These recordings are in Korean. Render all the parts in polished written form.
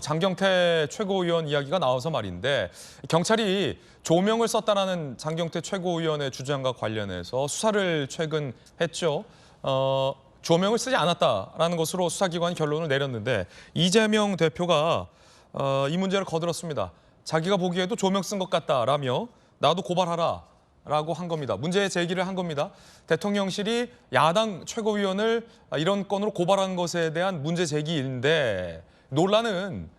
장경태 최고위원 이야기가 나와서 말인데 경찰이 조명을 썼다라는 장경태 최고위원의 주장과 관련해서 수사를 최근 했죠. 조명을 쓰지 않았다라는 것으로 수사기관이 결론을 내렸는데 이재명 대표가 이 문제를 거들었습니다. 자기가 보기에도 조명 쓴 것 같다라며 나도 고발하라라고 한 겁니다. 문제 제기를 한 겁니다. 대통령실이 야당 최고위원을 이런 건으로 고발한 것에 대한 문제 제기인데 논란은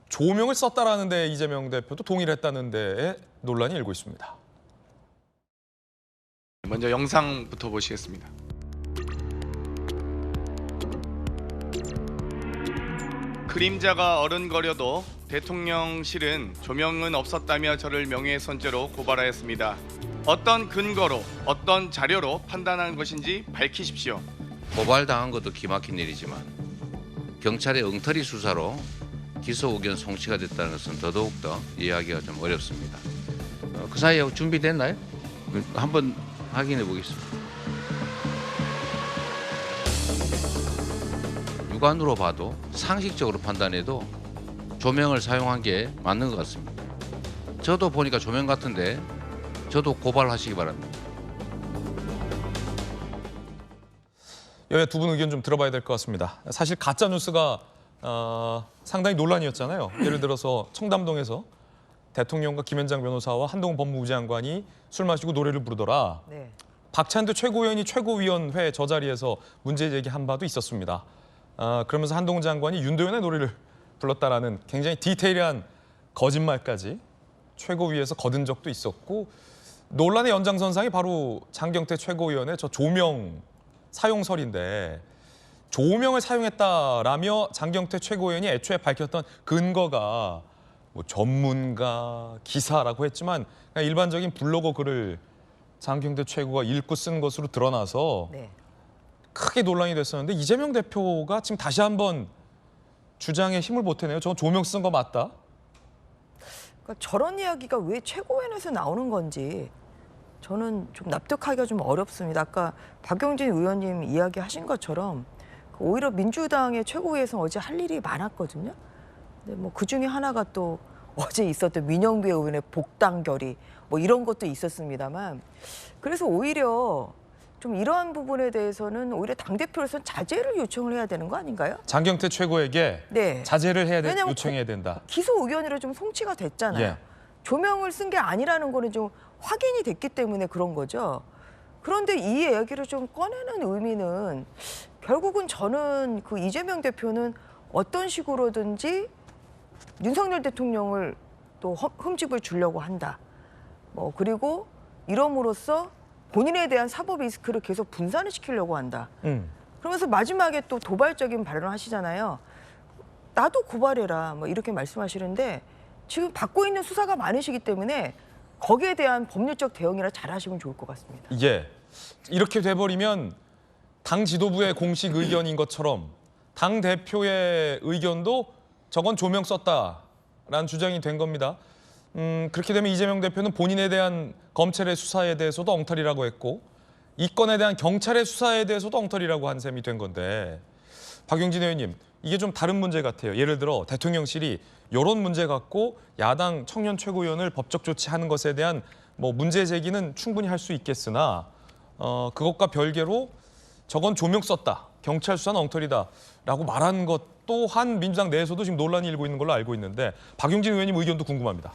조명을 썼다라는 데 이재명 대표도 동의를 했다는 데에 논란이 일고 있습니다. 먼저 영상부터 보시겠습니다. 그림자가 어른거려도 대통령실은 조명은 없었다며 저를 명예훼손죄로 고발하였습니다. 어떤 근거로, 어떤 자료로 판단한 것인지 밝히십시오. 고발당한 것도 기막힌 일이지만 경찰의 엉터리 수사로 기소 의견 송치가 됐다는 것은 더더욱더 이해하기가 좀 어렵습니다. 그 사이에 준비됐나요? 한번 확인해 보겠습니다. 육안으로 봐도 상식적으로 판단해도 조명을 사용한 게 맞는 것 같습니다. 저도 보니까 조명 같은데 저도 고발하시기 바랍니다. 여야 두 분 의견 좀 들어봐야 될 것 같습니다. 사실 가짜 뉴스가 상당히 논란이었잖아요. 예를 들어서 청담동에서 대통령과 김현장 변호사와 한동훈 법무부 장관이 술 마시고 노래를 부르더라. 네. 박찬대 최고위원이 최고위원회 저 자리에서 문제 제기한 바도 있었습니다. 그러면서 한동훈 장관이 윤도현의 노래를 불렀다라는 굉장히 디테일한 거짓말까지 최고위에서 거둔 적도 있었고 논란의 연장선상이 바로 장경태 최고위원의 저 조명 사용설인데 조명을 사용했다라며 장경태 최고위원이 애초에 밝혔던 근거가 뭐 전문가, 기사라고 했지만 그냥 일반적인 블로거 글을 장경태 최고가 읽고 쓴 것으로 드러나서 네. 크게 논란이 됐었는데 이재명 대표가 지금 다시 한번 주장에 힘을 보태네요. 저건 조명 쓴 거 맞다. 그러니까 저런 이야기가 왜 최고위원회에서 나오는 건지 저는 좀 납득하기가 좀 어렵습니다. 아까 박용진 의원님 이야기하신 것처럼 오히려 민주당의 최고위에서 어제 할 일이 많았거든요. 근데 뭐 그 중에 하나가 또 어제 있었던 민영배 의원의 복당 결의 뭐 이런 것도 있었습니다만 그래서 오히려 좀 이러한 부분에 대해서는 오히려 당대표로서는 자제를 요청을 해야 되는 거 아닌가요? 장경태 최고에게 네. 자제를 해야 왜냐면 요청해야 된다. 기소 의견으로 좀 송치가 됐잖아요. 예. 조명을 쓴 게 아니라는 거는 좀 확인이 됐기 때문에 그런 거죠. 그런데 이 얘기를 좀 꺼내는 의미는 결국은 저는 그 이재명 대표는 어떤 식으로든지 윤석열 대통령을 또 흠집을 주려고 한다. 뭐 그리고 이럼으로써 본인에 대한 사법 리스크를 계속 분산을 시키려고 한다. 그러면서 마지막에 또 도발적인 발언을 하시잖아요. 나도 고발해라. 뭐 이렇게 말씀하시는데 지금 받고 있는 수사가 많으시기 때문에 거기에 대한 법률적 대응이라 잘하시면 좋을 것 같습니다. 예. 이렇게 돼버리면 당 지도부의 공식 의견인 것처럼 당 대표의 의견도 저건 조명 썼다라는 주장이 된 겁니다. 그렇게 되면 이재명 대표는 본인에 대한 검찰의 수사에 대해서도 엉터리라고 했고 이 건에 대한 경찰의 수사에 대해서도 엉터리라고 한 셈이 된 건데 박용진 의원님 이게 좀 다른 문제 같아요. 예를 들어 대통령실이 이런 문제 갖고 야당 청년 최고위원을 법적 조치하는 것에 대한 뭐 문제 제기는 충분히 할 수 있겠으나 그것과 별개로 저건 조명 썼다. 경찰 수사는 엉터리다라고 말한 것 또한 민주당 내에서도 지금 논란이 일고 있는 걸로 알고 있는데 박용진 의원님 의견도 궁금합니다.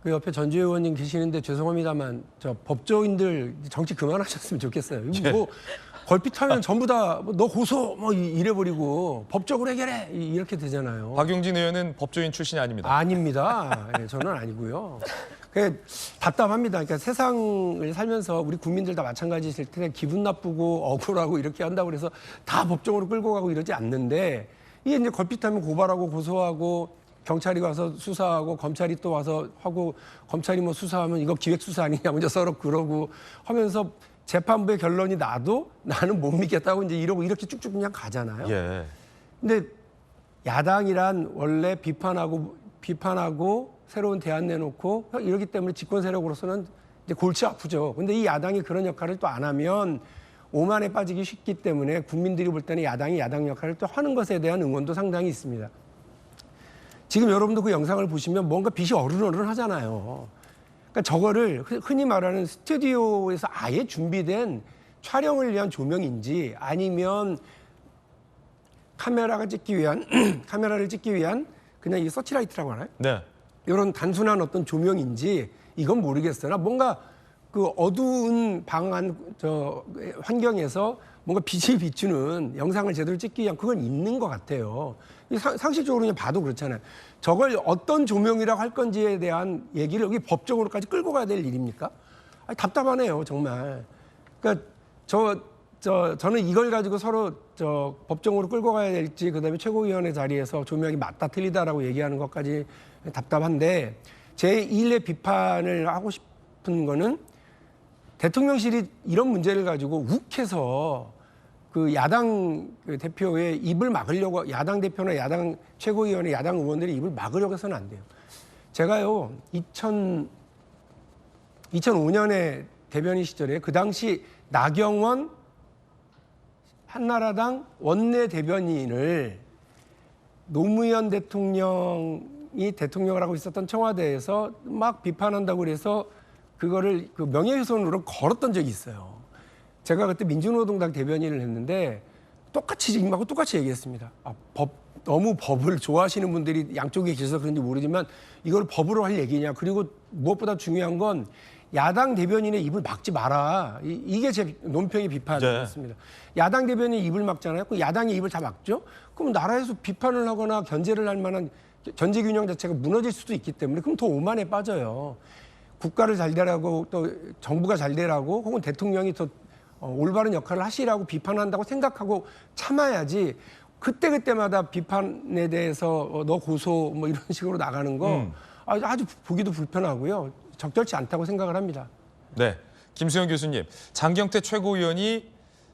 그 옆에 전주혜 의원님 계시는데 죄송합니다만 저 법조인들 정치 그만하셨으면 좋겠어요. 뭐 걸핏하면 전부 다 너 고소 뭐 이래버리고 법적으로 해결해 이렇게 되잖아요. 박용진 의원은 법조인 출신이 아닙니다. 아닙니다. 네, 저는 아니고요. 답답합니다. 그러니까 세상을 살면서 우리 국민들 다 마찬가지일 텐데 기분 나쁘고 억울하고 이렇게 한다고 그래서 다 법정으로 끌고 가고 이러지 않는데 이게 이제 걸핏하면 고발하고 고소하고 경찰이 와서 수사하고 검찰이 또 와서 하고 검찰이 뭐 수사하면 이거 기획수사 아니냐 먼저 서로 그러고 하면서 재판부의 결론이 나도 나는 못 믿겠다고 이제 이러고 이렇게 쭉쭉 그냥 가잖아요. 예. 근데 야당이란 원래 비판하고 새로운 대안 내놓고 이러기 때문에 집권 세력으로서는 이제 골치 아프죠. 근데 이 야당이 그런 역할을 또 안 하면 오만에 빠지기 쉽기 때문에 국민들이 볼 때는 야당이 야당 역할을 또 하는 것에 대한 응원도 상당히 있습니다. 지금 여러분도 그 영상을 보시면 뭔가 빛이 어른어른하잖아요. 그러니까 저거를 흔히 말하는 스튜디오에서 아예 준비된 촬영을 위한 조명인지 아니면 카메라를 찍기 위한 그냥 이 서치라이트라고 하나요? 네. 이런 단순한 어떤 조명인지 이건 모르겠으나 뭔가 그 어두운 환경에서 뭔가 빛을 비추는 영상을 제대로 찍기 위한 그건 있는 것 같아요. 상식적으로 그냥 봐도 그렇잖아요. 저걸 어떤 조명이라고 할 건지에 대한 얘기를 여기 법적으로까지 끌고 가야 될 일입니까? 아니, 답답하네요, 정말. 그러니까 저는 이걸 가지고 서로 법정으로 끌고 가야 될지 그다음에 최고위원회 자리에서 조명이 맞다 틀리다라고 얘기하는 것까지 답답한데 제 일의 비판을 하고 싶은 거는 대통령실이 이런 문제를 가지고 욱해서 그 야당 대표의 입을 막으려고 야당 대표나 야당 최고위원회 야당 의원들의 입을 막으려고 해서는 안 돼요. 제가요 2005년에 대변인 시절에 그 당시 나경원 한나라당 원내 대변인을 노무현 대통령이 대통령을 하고 있었던 청와대에서 막 비판한다고 그래서 그거를 그 명예훼손으로 걸었던 적이 있어요. 제가 그때 민주노동당 대변인을 했는데 똑같이 지금하고 똑같이 얘기했습니다. 너무 법을 좋아하시는 분들이 양쪽에 계셔서 그런지 모르지만 이걸 법으로 할 얘기냐. 그리고 무엇보다 중요한 건 야당 대변인의 입을 막지 마라. 이게 제 논평의 비판이었습니다. 야당 대변인의 입을 막잖아요. 그 야당의 입을 다 막죠. 그럼 나라에서 비판을 하거나 견제를 할 만한 견제 균형 자체가 무너질 수도 있기 때문에 그럼 더 오만에 빠져요. 국가를 잘 되라고 또 정부가 잘 되라고 혹은 대통령이 더 올바른 역할을 하시라고 비판한다고 생각하고 참아야지 그때마다 비판에 대해서 너 고소 뭐 이런 식으로 나가는 거 아주 보기도 불편하고요. 적절치 않다고 생각을 합니다. 네, 김수영 교수님, 장경태 최고위원이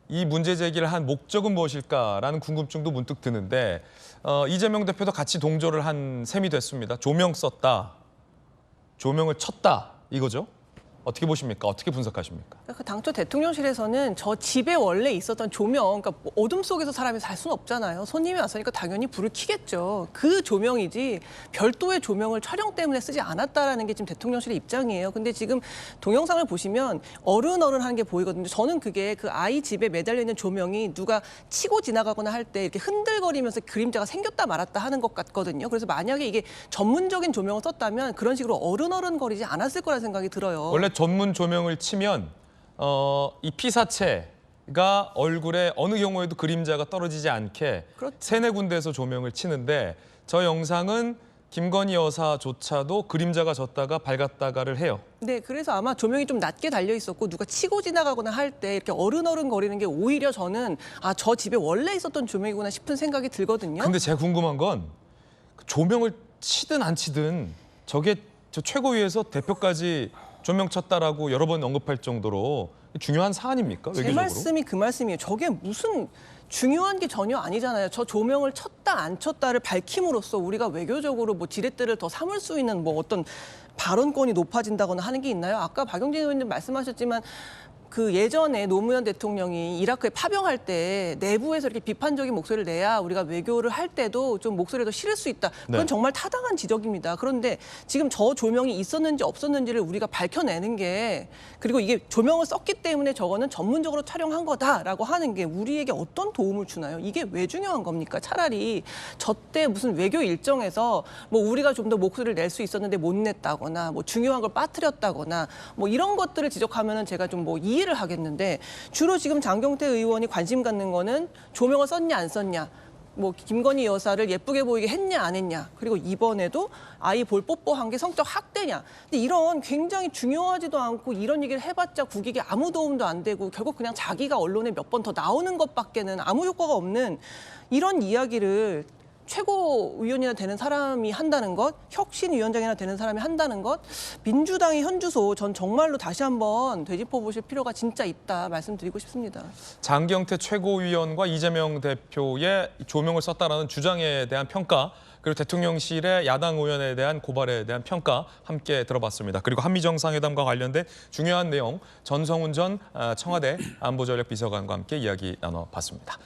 이 문제 제기를 한 목적은 무엇일까라는 궁금증도 문득 드는데 이재명 대표도 같이 동조를 한 셈이 됐습니다. 조명 썼다, 조명을 쳤다 이거죠? 어떻게 보십니까? 어떻게 분석하십니까? 그 당초 대통령실에서는 저 집에 원래 있었던 조명, 그러니까 어둠 속에서 사람이 살 수는 없잖아요. 손님이 왔으니까 당연히 불을 켜겠죠. 그 조명이지 별도의 조명을 촬영 때문에 쓰지 않았다라는 게 지금 대통령실의 입장이에요. 근데 지금 동영상을 보시면 어른어른한 게 보이거든요. 저는 그게 그 아이 집에 매달려 있는 조명이 누가 치고 지나가거나 할 때 이렇게 흔들거리면서 그림자가 생겼다 말았다 하는 것 같거든요. 그래서 만약에 이게 전문적인 조명을 썼다면 그런 식으로 어른어른거리지 않았을 거라는 생각이 들어요. 원래 전문 조명을 치면 이 피사체가 얼굴에 어느 경우에도 그림자가 떨어지지 않게 그렇죠. 세네 군데에서 조명을 치는데 저 영상은 김건희 여사조차도 그림자가 졌다가 밝았다가를 해요. 네, 그래서 아마 조명이 좀 낮게 달려 있었고 누가 치고 지나가거나 할 때 이렇게 어른어른 거리는 게 오히려 저는 저 집에 원래 있었던 조명이구나 싶은 생각이 들거든요. 근데 제가 궁금한 건 조명을 치든 안 치든 저게 저 최고위에서 대표까지 조명 쳤다라고 여러 번 언급할 정도로 중요한 사안입니까? 제 외교적으로? 말씀이 그 말씀이에요. 저게 무슨 중요한 게 전혀 아니잖아요. 저 조명을 쳤다 안 쳤다를 밝힘으로써 우리가 외교적으로 뭐 지렛대를 더 삼을 수 있는 뭐 어떤 발언권이 높아진다거나 하는 게 있나요? 아까 박용진 의원님 말씀하셨지만 그 예전에 노무현 대통령이 이라크에 파병할 때 내부에서 이렇게 비판적인 목소리를 내야 우리가 외교를 할 때도 좀 목소리를 더 실을 수 있다. 그건 네. 정말 타당한 지적입니다. 그런데 지금 저 조명이 있었는지 없었는지를 우리가 밝혀내는 게 그리고 이게 조명을 썼기 때문에 저거는 전문적으로 촬영한 거다라고 하는 게 우리에게 어떤 도움을 주나요? 이게 왜 중요한 겁니까? 차라리 저 때 무슨 외교 일정에서 뭐 우리가 좀 더 목소리를 낼 수 있었는데 못 냈다거나 뭐 중요한 걸 빠뜨렸다거나 뭐 이런 것들을 지적하면은 제가 좀 뭐 이해를 하겠는데 주로 지금 장경태 의원이 관심 갖는 거는 조명을 썼냐 안 썼냐 뭐 김건희 여사를 예쁘게 보이게 했냐 안 했냐 그리고 이번에도 아이 볼 뽀뽀한 게 성적 학대냐 근데 이런 굉장히 중요하지도 않고 이런 얘기를 해봤자 국익에 아무 도움도 안 되고 결국 그냥 자기가 언론에 몇 번 더 나오는 것밖에는 아무 효과가 없는 이런 이야기를 최고위원이나 되는 사람이 한다는 것, 혁신위원장이나 되는 사람이 한다는 것, 민주당의 현주소 전 정말로 다시 한번 되짚어보실 필요가 진짜 있다 말씀드리고 싶습니다. 장경태 최고위원과 이재명 대표의 조명을 썼다라는 주장에 대한 평가 그리고 대통령실의 야당 의원에 대한 고발에 대한 평가 함께 들어봤습니다. 그리고 한미정상회담과 관련된 중요한 내용 전성훈 전 청와대 안보전략비서관과 함께 이야기 나눠봤습니다.